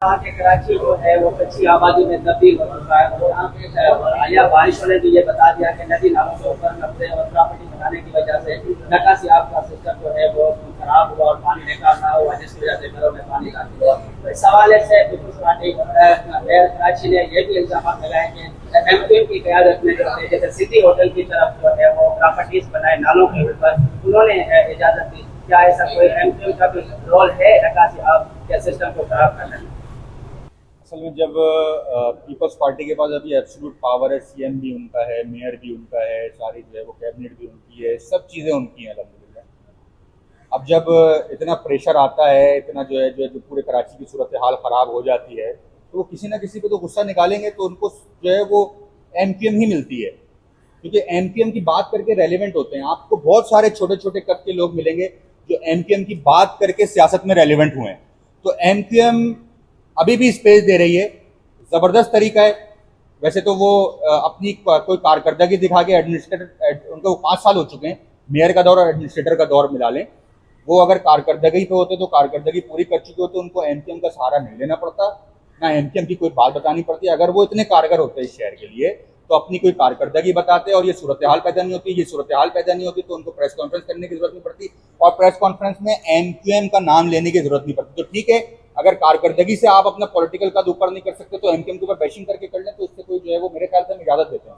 यहाँ के कराची जो है वो कच्ची आबादी में तब्दील हो चुका है और यहाँ पे हालिया बारिशों ने भी ये बता दिया कि नदी नालों के ऊपर नब्जे और प्रॉपर्टी बनाने की वजह से निकासी आपका सिस्टम जो है वो खराब हुआ और पानी निकाल ना हुआ, जिसकी वजह से घरों में पानी दाखिल हुआ। तो इस हवाले से पीपुल्स पार्टी मेयर कराची ने ये भी इल्जाम लगाए कि एमक्यूएम की क़यादत में जो है जैसे सिटी होटल की तरफ जो है वो प्रॉपर्टीज बनाए नालों के ऊपर, उन्होंने इजाजत दी। क्या ऐसा कोई एमक्यूएम का भी रोल है निकासी आप के सिस्टम को खराब करने में? असल में जब पीपल्स पार्टी के पास अभी एब्सोल्यूट पावर है, सीएम भी उनका है, मेयर भी उनका है, सारी जो है वो कैबिनेट भी उनकी है, सब चीज़ें उनकी हैं अल्हम्दुलिल्लाह। अब जब इतना प्रेशर आता है, इतना जो पूरे कराची की सूरत हाल ख़राब हो जाती है, तो वो किसी ना किसी पे तो गुस्सा निकालेंगे, तो उनको जो है वो एमक्यूएम ही मिलती है, क्योंकि एमक्यूएम की बात करके रेलिवेंट होते हैं। आपको बहुत सारे छोटे छोटे कद के लोग मिलेंगे जो एमक्यूएम की बात करके सियासत में रेलिवेंट हुए हैं। तो एमक्यूएम अभी भी स्पेस दे रही है, ज़बरदस्त तरीका है। वैसे तो वो अपनी कोई कारकर्दगी दिखा के एडमिनिस्ट्रेटर, उनको 5 साल हो चुके हैं, मेयर का दौर और एडमिनिस्ट्रेटर का दौर मिला लें, वो अगर कारकर्दगी पे होते तो कारकर्दगी पूरी कर चुके होते, उनको एमक्यूएम का सहारा नहीं लेना पड़ता, ना एमक्यूएम की कोई बात बतानी पड़ती। अगर वो इतने कारगर होते इस शहर के लिए तो अपनी कोई कारकर्दगी बताते और ये सूरत हाल पैदा नहीं होती। ये सूरत हाल पैदा नहीं होती तो उनको प्रेस कॉन्फ्रेंस करने की जरूरत नहीं पड़ती, और प्रेस कॉन्फ्रेंस में एमक्यूएम का नाम लेने की जरूरत नहीं पड़ती। तो ठीक है, अगर कारकर्दगी से आप अपना पॉलिटिकल कद ऊपर नहीं कर सकते तो एमक्यूएम के ऊपर बैशिंग करके कर लें, तो इससे कोई जो है वो मेरे ख्याल से हम इजाजत देते हैं।